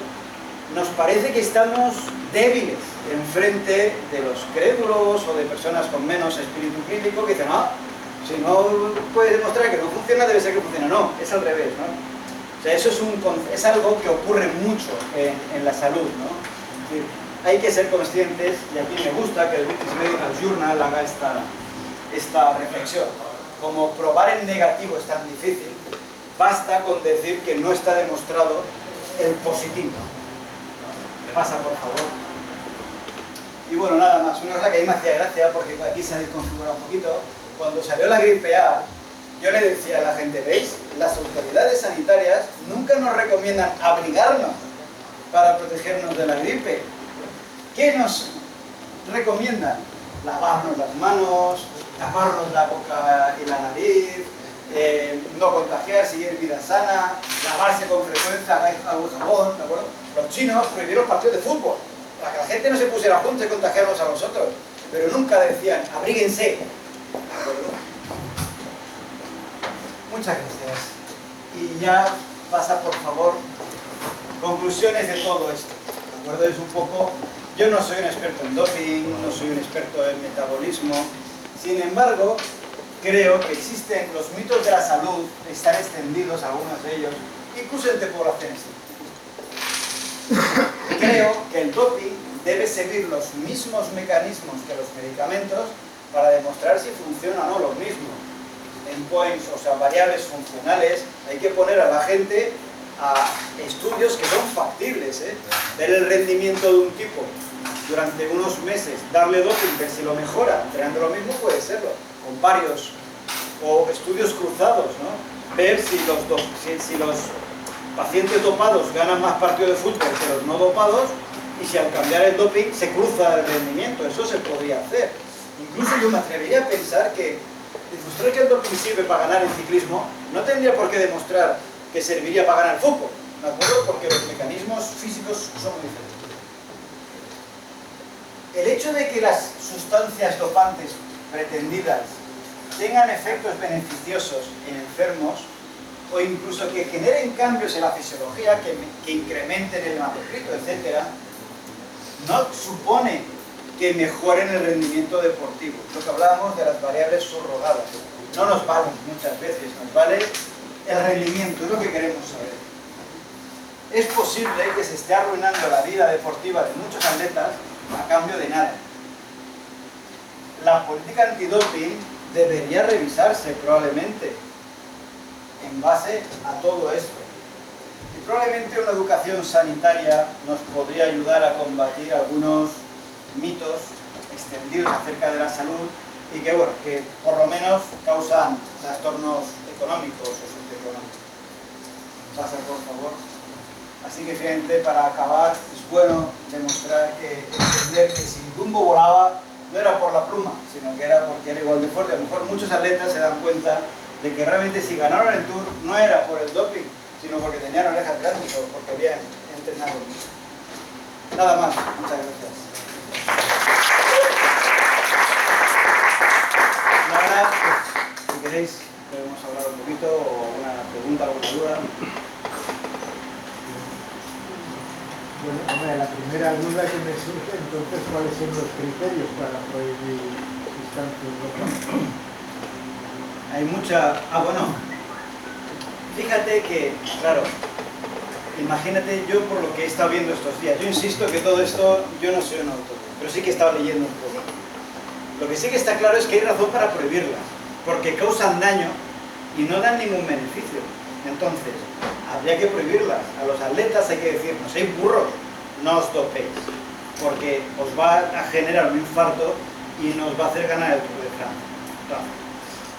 nos parece que estamos débiles en frente de los crédulos o de personas con menos espíritu crítico que dicen, no, si no puedes demostrar que no funciona, debe ser que funciona. No, es al revés, ¿no? O sea, eso es algo que ocurre mucho en la salud, ¿no? Es decir, hay que ser conscientes, y aquí me gusta que el British Medical Journal haga esta reflexión. Como probar en negativo es tan difícil, basta con decir que no está demostrado el positivo. Pasa, por favor. Y bueno, nada más. Una cosa que a mí me hacía gracia, porque aquí se ha desconfigurado un poquito. Cuando salió la gripe A, yo le decía a la gente, ¿veis? Las autoridades sanitarias nunca nos recomiendan abrigarnos para protegernos de la gripe. ¿Qué nos recomiendan? Lavarnos las manos, taparnos la boca y la nariz, no contagiar, seguir vida sana, lavarse con frecuencia, agua y jabón, ¿de acuerdo? Los chinos prohibieron los partidos de fútbol para que la gente no se pusiera juntos y contagiarnos a nosotros, pero nunca decían, abríguense, ¿de acuerdo? Muchas gracias. Y ya pasa, por favor, conclusiones de todo esto, ¿de acuerdo? Es un poco, yo no soy un experto en doping, no soy un experto en metabolismo, sin embargo, creo que existen los mitos de la salud, están extendidos algunos de ellos, incluso entre poblaciones. Creo que el doping debe seguir los mismos mecanismos que los medicamentos para demostrar si funciona o no lo mismo. Endpoints, o sea, variables funcionales, hay que poner a la gente a estudios que son factibles, ver el rendimiento de un tipo durante unos meses, darle doping, ver si lo mejora, entrenando lo mismo puede serlo, con varios, o estudios cruzados, ¿no? Ver si los pacientes dopados ganan más partidos de fútbol que los no dopados, y si al cambiar el doping se cruza el rendimiento, eso se podría hacer. Incluso yo me atrevería a pensar que demostrar que el doping sirve para ganar el ciclismo no tendría por qué demostrar que serviría para ganar el fútbol, ¿de acuerdo? Porque los mecanismos físicos son muy diferentes. El hecho de que las sustancias dopantes pretendidas tengan efectos beneficiosos en enfermos o incluso que generen cambios en la fisiología, que incrementen el hematocrito, etc., no supone que mejoren el rendimiento deportivo. Lo que hablábamos de las variables subrogadas. No nos valen muchas veces, nos vale el rendimiento, es lo que queremos saber. Es posible que se esté arruinando la vida deportiva de muchos atletas a cambio de nada. La política antidoping debería revisarse probablemente en base a todo esto. Y probablemente una educación sanitaria nos podría ayudar a combatir algunos mitos extendidos acerca de la salud y que, bueno, que por lo menos causan trastornos económicos o socioeconómicos. Pasa, por favor. Así que, finalmente, para acabar, es bueno demostrar entender que si Dumbo volaba, no era por la pluma, sino que era porque era igual de fuerte. A lo mejor muchos atletas se dan cuenta de que realmente si ganaron el Tour no era por el doping, sino porque tenían orejas grandes o porque habían entrenado mucho. Nada más. Muchas gracias. Y ahora, pues, si queréis, podemos hablar un poquito o una pregunta, alguna duda. Bueno, hombre, la primera duda que me surge, entonces, ¿cuáles son los criterios para prohibir sustancias dopantes? Hay mucha... bueno, fíjate que, claro, imagínate yo por lo que he estado viendo estos días. Yo insisto que todo esto, yo no soy un autor, pero sí que he estado leyendo un poco. Lo que sí que está claro es que hay razón para prohibirlas, porque causan daño y no dan ningún beneficio. Entonces, habría que prohibirlas. A los atletas hay que decir, no seáis burros, no os dopéis, porque os va a generar un infarto y nos va a hacer ganar el Tour de Francia. Entonces,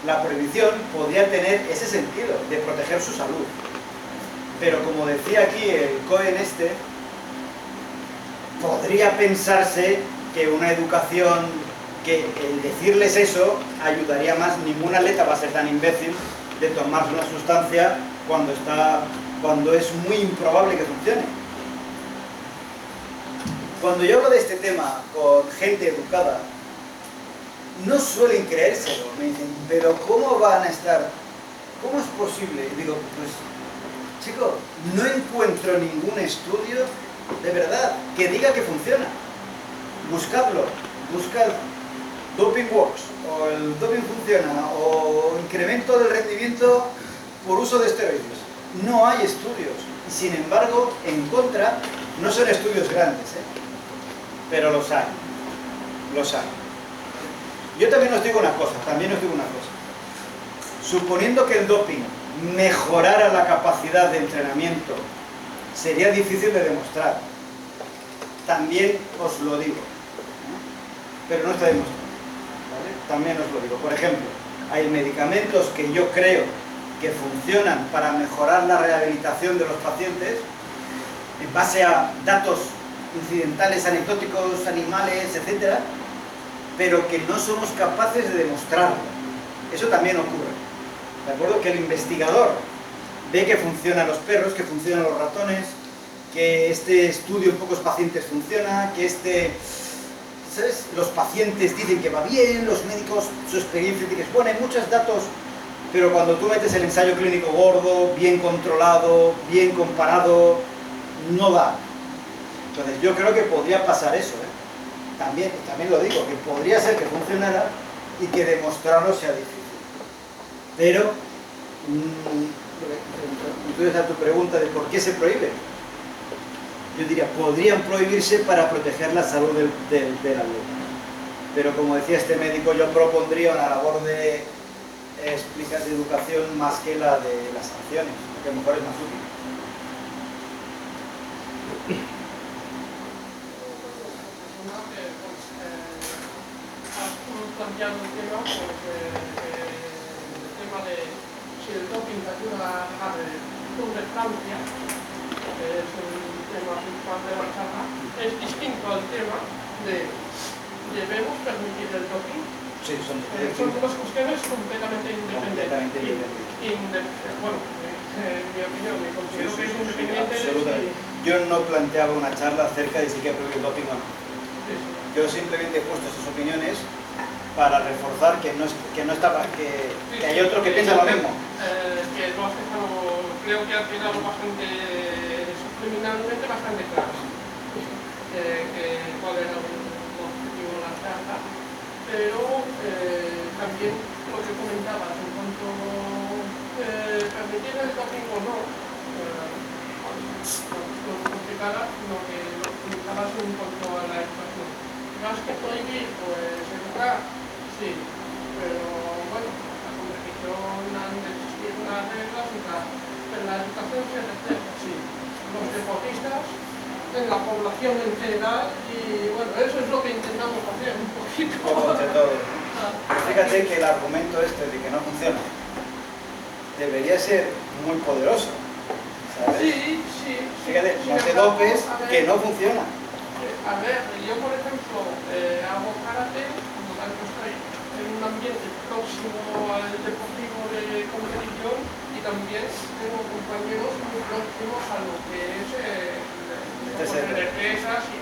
la prohibición podría tener ese sentido, de proteger su salud. Pero como decía aquí el Cohen podría pensarse que una educación, que el decirles eso ayudaría más. Ningún atleta va a ser tan imbécil de tomarse una sustancia cuando es muy improbable que funcione. Cuando yo hablo de este tema con gente educada, no suelen creérselo. Me dicen, pero ¿cómo van a estar? ¿Cómo es posible? Y digo, pues, chico, no encuentro ningún estudio de verdad que diga que funciona. Buscadlo, buscad Doping Works, o el doping funciona, o incremento del rendimiento por uso de esteroides. No hay estudios, y sin embargo, en contra, no son estudios grandes, pero los hay, los hay. Yo también os digo una cosa, suponiendo que el doping mejorara la capacidad de entrenamiento, sería difícil de demostrar. También os lo digo, pero no está demostrado, ¿vale? También os lo digo. Por ejemplo, hay medicamentos que yo creo que funcionan para mejorar la rehabilitación de los pacientes en base a datos incidentales, anecdóticos, animales, etcétera, pero que no somos capaces de demostrarlo. Eso también ocurre. ¿De acuerdo? Que el investigador ve que funcionan los perros, que funcionan los ratones, que este estudio en pocos pacientes funciona, que ¿sabes? Los pacientes dicen que va bien, los médicos, su experiencia dice que es buena, hay muchos datos, pero cuando tú metes el ensayo clínico gordo, bien controlado, bien comparado, no da. Entonces yo creo que podría pasar eso, También lo digo, que podría ser que funcionara y que demostrarlo sea difícil. Pero, entonces a tu pregunta de por qué se prohíbe, yo diría, podrían prohibirse para proteger la salud del atleta. Pero como decía este médico, yo propondría una labor de explicar de educación más que la de las sanciones, que a lo mejor es más útil. Planteado el tema, el tema de si el doping ayuda a ganar el Tour de Francia, que es un tema principal de la charla, es distinto al tema de ¿debemos permitir el doping? Sí, son dos cuestiones completamente independientes. Bueno, en mi opinión, me considero que es independiente. Absolutamente. Yo no planteaba una charla acerca de si hay que prohibir el doping o no. Yo simplemente he puesto esas opiniones para reforzar que hay otro que piensa lo mismo. Que lo has dejado, creo que ha quedado bastante subliminalmente bastante claro cuál era el objetivo de la charla, pero también lo que comentabas en cuanto permitir el doping o no, complicada lo que comentabas en cuanto a la educación. Más que prohibir, pues educar, sí, pero bueno, la competición han de existir unas reglas y tal, pero la educación se respeta, sí, los deportistas, en la población en general, y bueno, eso es lo que intentamos hacer un poquito. Como entre todos. Fíjate que el argumento este de que no funciona debería ser muy poderoso, ¿sabes? Sí. Fíjate, no te dopes, que no funciona. A ver, yo por ejemplo hago karate, como tal que estoy en un ambiente próximo al deportivo de competición y también tengo compañeros muy próximos a lo que es de pesas y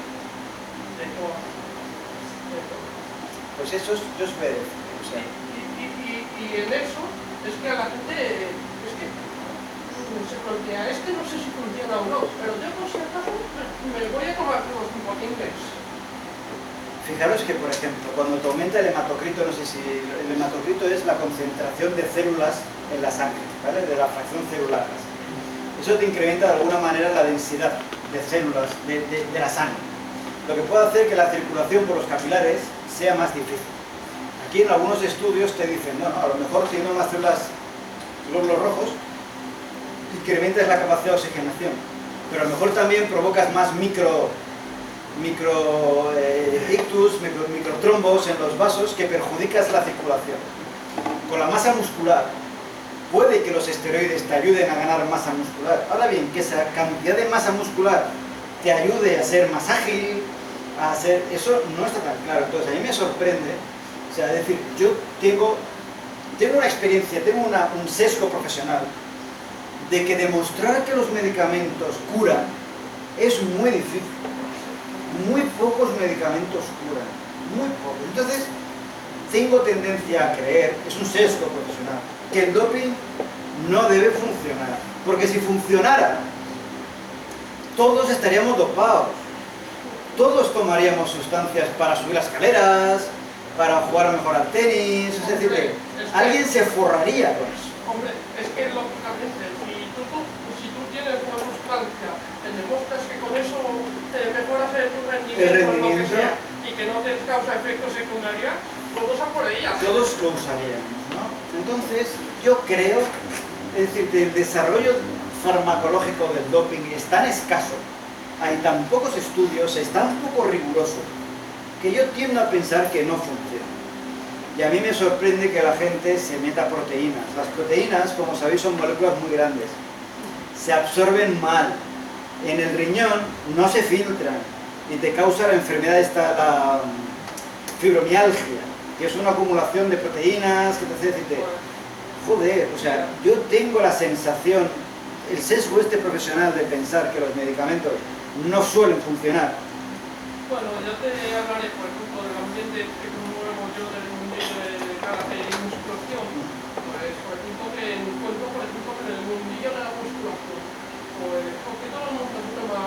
de todo. Pues eso yo espero. O sea. Y en eso es que a la gente se plantea, no sé si funciona o no, pero yo por si acaso me voy a tomar unos potentes. Fijaros que, por ejemplo, cuando te aumenta el hematocrito, no sé si el hematocrito es la concentración de células en la sangre, ¿vale? De la fracción celular. Eso te incrementa de alguna manera la densidad de células de la sangre, lo que puede hacer que la circulación por los capilares sea más difícil. Aquí en algunos estudios te dicen, bueno, a lo mejor teniendo más células glóbulos rojos, incrementas la capacidad de oxigenación, pero a lo mejor también provocas más ictus, microtrombos en los vasos que perjudicas la circulación. Con la masa muscular, puede que los esteroides te ayuden a ganar masa muscular. Ahora bien, que esa cantidad de masa muscular te ayude a ser más ágil, eso no está tan claro. Entonces, a mí me sorprende, o sea, es decir, yo tengo una experiencia, tengo un sesgo profesional de que demostrar que los medicamentos curan es muy difícil. Muy pocos medicamentos curan, muy pocos. Entonces, tengo tendencia a creer, es un sesgo profesional, que el doping no debe funcionar. Porque si funcionara, todos estaríamos dopados. Todos tomaríamos sustancias para subir las escaleras, para jugar mejor al tenis, es decir, alguien se forraría con eso. Hombre, es que lógicamente, si tú tienes una sustancia, te demuestras que con eso mejoras tu rendimiento, lo que sea, y que no te causa efectos secundarios, todos a por ella. Todos lo usaríamos, ¿no? Entonces, yo creo, es decir, el desarrollo farmacológico del doping es tan escaso, hay tan pocos estudios, es tan poco riguroso, que yo tiendo a pensar que no funciona. Y a mí me sorprende que la gente se meta proteínas. Las proteínas, como sabéis, son moléculas muy grandes. Se absorben mal. En el riñón no se filtran y te causa la enfermedad la fibromialgia, que es una acumulación de proteínas que te hace decirte, joder, o sea, yo tengo la sensación, el sesgo profesional de pensar que los medicamentos no suelen funcionar. Bueno, yo te hablaré, por ejemplo, del ambiente que muevo yo del mundillo de karate y musculación. Pues, por ejemplo, que encuentro, que en el mundillo de la musculación, pues, porque todo el mundo toma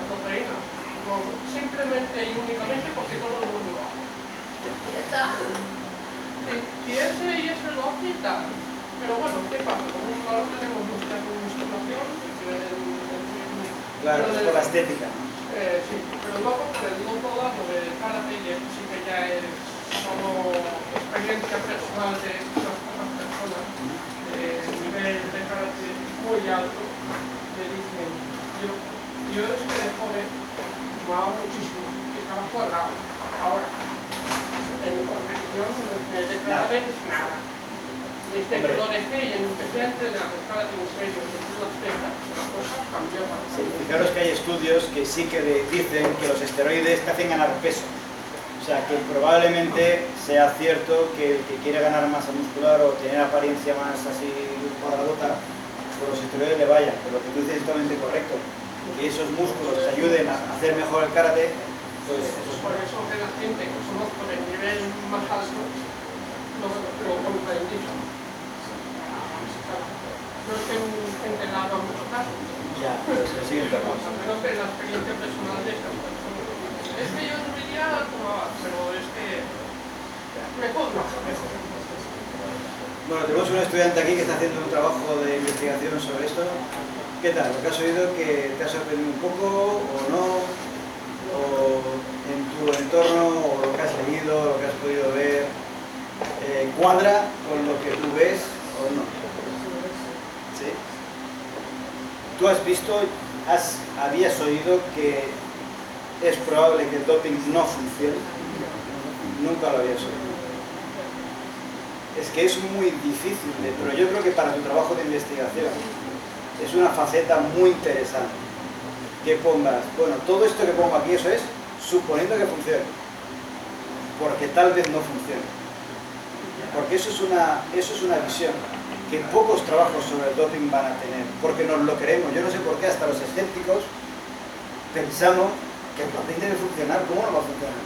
proteína, simplemente y únicamente porque todo el mundo lo hace. Si ese y ese lo hace y tal. Pero bueno, ¿qué pasa? Como ahora tenemos nuestra musculación, claro, es por la estética. Sí, pero luego por el otro lado de karate, y esto sí que ya es solo experiencia personal de estas personas, nivel de karate muy alto, me dicen, yo es que de joven me hago muchísimo, que estaba cuadrado. Ahora, en mi competición de karate es nada. Desde que lo dejé y empecé a entrenar el karate en serio, desde las pesas, la cosa cambió bastante. Sí, fijaros que hay estudios que sí que dicen que los esteroides te hacen ganar peso. O sea, que probablemente sea cierto que el que quiere ganar masa muscular o tener apariencia más así cuadradota, pues los esteroides le vayan. Pero lo que tú dices es totalmente correcto. Que esos músculos te ayuden a hacer mejor el karate, pues eso es por eso que la gente que somos por el nivel más alto lo comprendimos. No es que gente la haga mucho caso. ya, pues el siguiente paso. A menos que la experiencia personal de esta persona. Es que yo no diría como pero es que mejor no. Bueno, tenemos un estudiante aquí que está haciendo un trabajo de investigación sobre esto. ¿Qué tal? ¿Lo que has oído que te ha sorprendido un poco o no? ¿O en tu entorno o lo que has leído, lo que has podido ver, cuadra con lo que tú ves o no? ¿Sí? ¿Tú has visto, habías oído que es probable que el doping no funcione? Nunca lo habías oído. Es que es muy difícil, pero yo creo que para tu trabajo de investigación es una faceta muy interesante. Que pongas, bueno, todo esto que pongo aquí, eso es suponiendo que funcione. Porque tal vez no funcione. Porque eso es una visión que pocos trabajos sobre el doping van a tener, porque nos lo creemos. Yo no sé por qué hasta los escépticos pensamos que el doping debe funcionar. ¿Cómo no va a funcionar?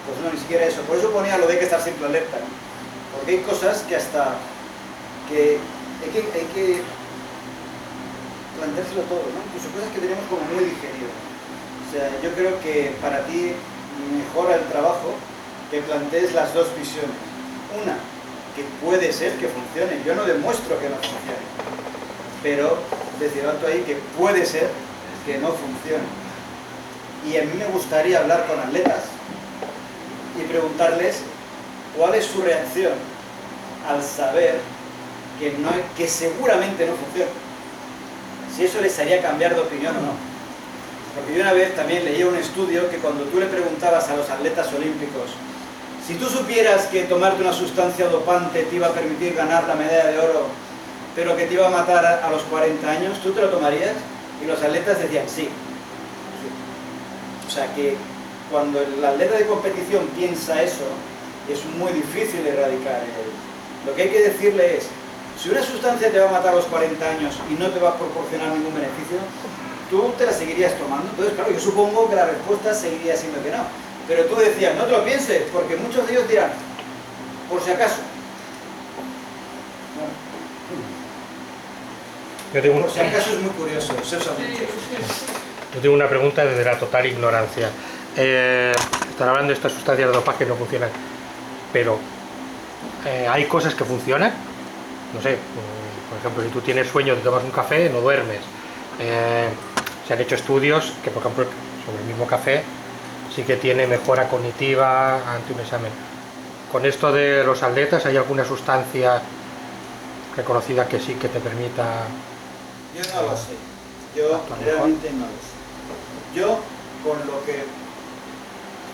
Pues no, ni siquiera eso. Por eso ponía lo de que estar siempre alerta, ¿no? Porque hay cosas que hasta que hay que planteárselo todo, ¿no? Incluso cosas que tenemos como muy digeridas. O sea, yo creo que para ti mejora el trabajo que plantees las dos visiones. Una, que puede ser que funcione. Yo no demuestro que no funcione, pero decir alto ahí que puede ser que no funcione. Y a mí me gustaría hablar con atletas y preguntarles cuál es su reacción al saber que seguramente no funciona. si eso les haría cambiar de opinión o no. Porque yo una vez también leí un estudio que cuando tú le preguntabas a los atletas olímpicos, si tú supieras que tomarte una sustancia dopante te iba a permitir ganar la medalla de oro, pero que te iba a matar a los 40 años, ¿tú te lo tomarías? Y los atletas decían sí. O sea que cuando el atleta de competición piensa eso, es muy difícil erradicar. Lo que hay que decirle es, si una sustancia te va a matar a los 40 años y no te va a proporcionar ningún beneficio, tú te la seguirías tomando. Entonces, claro, yo supongo que la respuesta seguiría siendo que no. Pero tú decías, no te lo pienses, porque muchos de ellos dirán, por si acaso. Bueno, por si acaso es muy curioso, Yo tengo una pregunta desde la total ignorancia. Están hablando de estas sustancias de dopaje que no funcionan, pero ¿hay cosas que funcionan? No sé, por ejemplo, si tú tienes sueño, te tomas un café, no duermes. Se han hecho estudios que, por ejemplo, sobre el mismo café sí que tiene mejora cognitiva ante un examen. Con esto de los atletas, ¿hay alguna sustancia reconocida que sí que te permita...? Yo no lo sé. Yo realmente no lo sé. Yo, con lo que...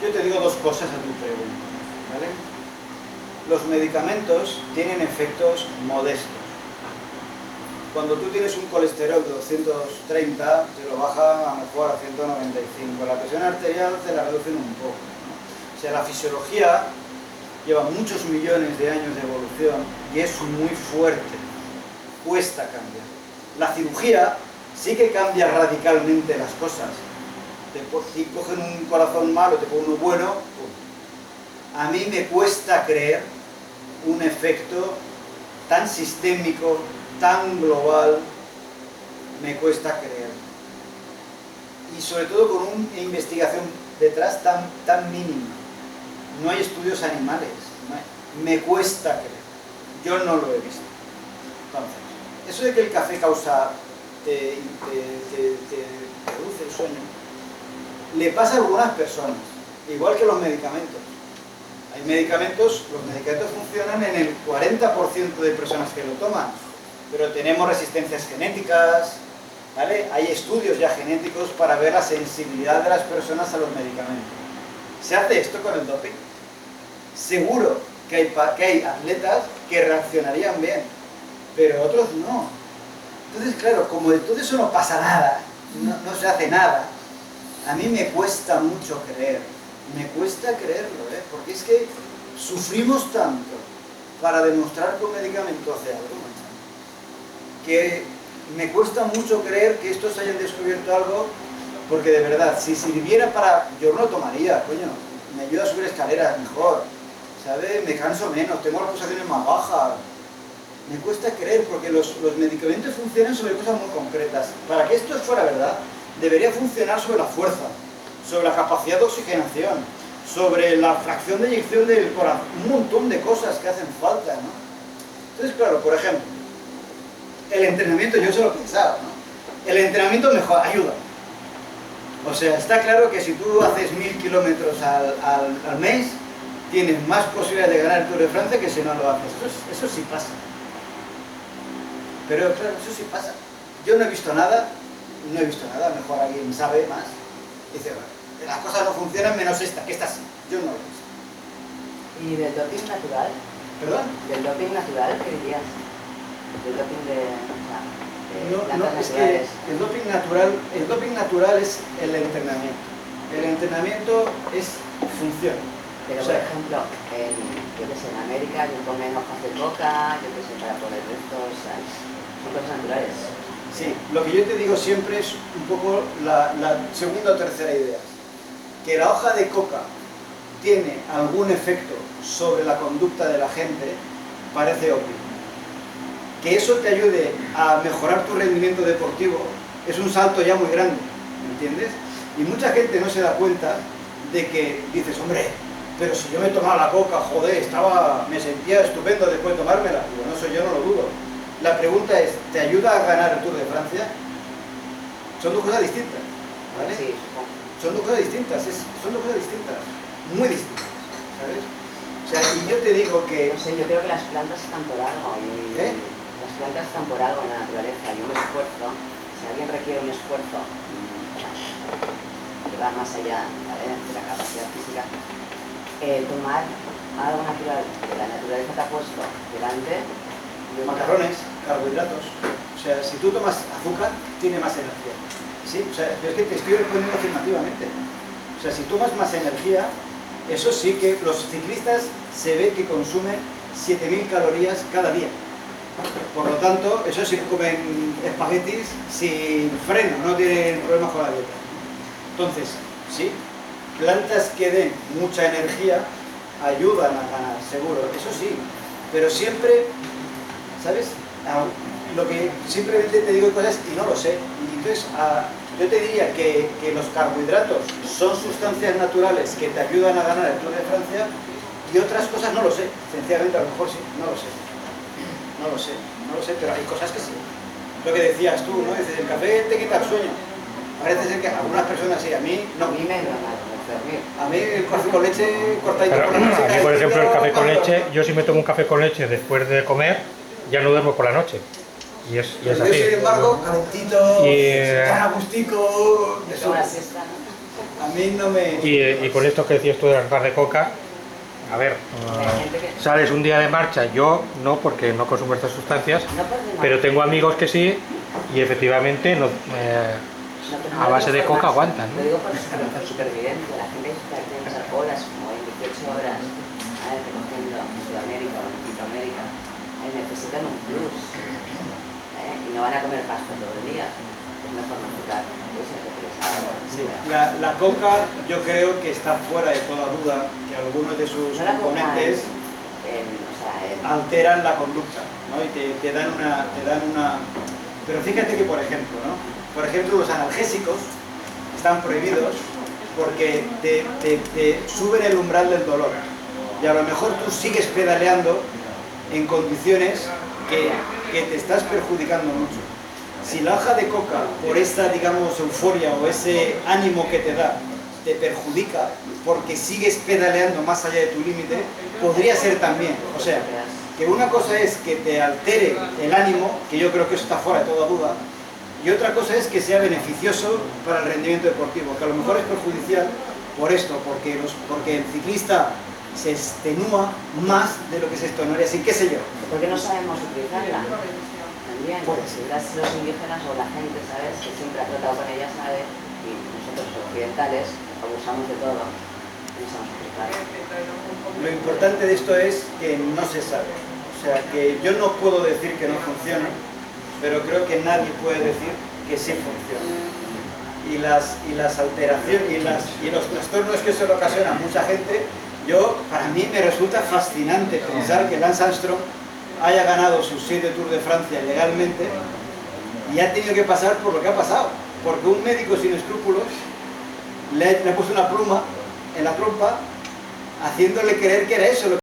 Yo te digo dos cosas a tu pregunta, ¿vale? Los medicamentos tienen efectos modestos. Cuando tú tienes un colesterol de 230, te lo baja a lo mejor a 195. La presión arterial te la reducen un poco, ¿no? O sea, la fisiología lleva muchos millones de años de evolución y es muy fuerte. Cuesta cambiar. La cirugía sí que cambia radicalmente las cosas. Si cogen un corazón malo, te ponen uno bueno, ¡pum! A mí me cuesta creer un efecto tan sistémico, tan global, me cuesta creer. Y sobre todo con una investigación detrás tan mínima. No hay estudios animales. Me cuesta creer. Yo no lo he visto. Entonces, eso de que el café te reduce el sueño, le pasa a algunas personas, igual que los medicamentos. Hay medicamentos, los medicamentos funcionan en el 40% de personas que lo toman, pero tenemos resistencias genéticas, ¿vale? Hay estudios ya genéticos para ver la sensibilidad de las personas a los medicamentos. ¿Se hace esto con el doping? Seguro que hay atletas que reaccionarían bien, pero otros no. Entonces, claro, como de todo eso no pasa nada, no se hace nada, a mí me cuesta mucho creer, me cuesta creerlo, porque es que sufrimos tanto para demostrar que un medicamento hace algo, que me cuesta mucho creer que estos hayan descubierto algo, porque de verdad, si sirviera para... yo no lo tomaría, coño, me ayuda a subir escaleras mejor, ¿sabes? Me canso menos, tengo las pulsaciones más bajas. Me cuesta creer porque los medicamentos funcionan sobre cosas muy concretas. Para que esto fuera verdad, debería funcionar sobre la fuerza, sobre la capacidad de oxigenación, sobre la fracción de eyección del corazón, un montón de cosas que hacen falta, ¿no? Entonces, claro, por ejemplo, el entrenamiento, yo se lo he pensado, ¿no? El entrenamiento mejor ayuda. O sea, está claro que si tú haces 1000 kilómetros al mes, tienes más posibilidades de ganar el Tour de Francia que si no lo haces. Eso sí pasa. Pero claro, eso sí pasa. Yo no he visto nada, a lo mejor alguien sabe más. Dice, bueno, las cosas no funcionan menos esta, que esta sí. Yo no lo he visto. ¿Y del doping natural? ¿Perdón? ¿Del doping natural qué dirías? ¿Del doping de plantas es que naturales? el doping natural es el entrenamiento. El entrenamiento es función. Pero, O sea, por ejemplo, yo que sé, en América yo comen hojas de coca, yo que sé, para poner restos, ¿sabes? Son cosas naturales. sí, lo que yo te digo siempre es un poco la segunda o tercera idea. Que la hoja de coca tiene algún efecto sobre la conducta de la gente, parece obvio. Que eso te ayude a mejorar tu rendimiento deportivo es un salto ya muy grande, ¿me entiendes? Y mucha gente no se da cuenta de que dices, hombre, pero si yo me tomaba la coca, joder, me sentía estupendo después de tomármela. Digo, no, yo no lo dudo. La pregunta es, ¿te ayuda a ganar el Tour de Francia? Son dos cosas distintas, ¿vale? Sí. Son dos cosas distintas, muy distintas, ¿sabes? O sea, y yo te digo que... No sé, yo creo que las plantas están por algo. Las plantas están por algo en la naturaleza. Yo me esfuerzo, si alguien requiere un esfuerzo que va más allá, ¿vale?, de la capacidad física, tomar algo natural que la naturaleza te ha puesto delante. Macarrones, carbohidratos. O sea, si tú tomas azúcar, tiene más energía. Sí, o sea, yo es que te estoy respondiendo afirmativamente. O sea, si tomas más energía, eso sí que los ciclistas se ve que consumen 7.000 calorías cada día. Por lo tanto, eso sí que comen espaguetis sin freno, no tienen problemas con la dieta. Entonces, sí, plantas que den mucha energía ayudan a ganar, seguro, eso sí. Pero siempre, ¿sabes? Lo que simplemente te digo cosas y no lo sé. Y entonces, yo te diría que los carbohidratos son sustancias naturales que te ayudan a ganar el Tour de Francia, y otras cosas no lo sé. Sencillamente, a lo mejor sí, no lo sé. No lo sé, pero hay cosas que sí. Lo que decías tú, ¿no? Dices, el café te quita el sueño. Parece ser que a algunas personas sí, a mí no. A mí me da dormir. A mí el café con leche cortadito Pero, por la noche. a mí, por ejemplo, el café con leche, yo si me tomo un café con leche después de comer, ya no duermo por la noche. Y es Yo, así. sin embargo, calentito, Y, tan a gustico, Es eso. una siesta, ¿no? A mí no me... y con esto que decías tú de las barras de coca, a ver, Hay gente que... sales un día de marcha, yo no, porque no consumo estas sustancias, No por demás. pero tengo amigos que sí, y efectivamente No, a pero no base lo de digo por coca más. aguantan, Lo ¿no? digo por supervivencia. La gente que tiene que estar horas, como 28 horas, recogiendo en Sudamérica o en Centroamérica, necesitan un plus. Y no van a comer pasta todo el día. Es mejor no tocar. Sí, la coca yo creo que está fuera de toda duda, que algunos de sus No la coca componentes alteran la conducta, ¿no? Y te dan una... Pero fíjate que, por ejemplo, ¿no? Por ejemplo, los analgésicos están prohibidos porque te suben el umbral del dolor. Y a lo mejor tú sigues pedaleando en condiciones que te estás perjudicando mucho. Si la hoja de coca, por esa, digamos, euforia o ese ánimo que te da, te perjudica porque sigues pedaleando más allá de tu límite, podría ser también. O sea, que una cosa es que te altere el ánimo, que yo creo que eso está fuera de toda duda, y otra cosa es que sea beneficioso para el rendimiento deportivo, que a lo mejor es perjudicial por esto, porque el ciclista se extenúa más de lo que se extenuaría, así, qué sé yo. Porque no sabemos utilizarla. También, porque si los indígenas o la gente, ¿sabes?, que siempre ha tratado con ella, sabe, y nosotros los occidentales abusamos de todo, no sabemos utilizarla. Lo importante de esto es que no se sabe. O sea, que yo no puedo decir que no funcione, pero creo que nadie puede decir que sí funciona. Y las alteraciones y los trastornos que eso le ocasiona a mucha gente, para mí me resulta fascinante pensar que Lance Armstrong haya ganado sus 7 Tours de Francia legalmente y ha tenido que pasar por lo que ha pasado, porque un médico sin escrúpulos le ha puesto una pluma en la trompa haciéndole creer que era eso lo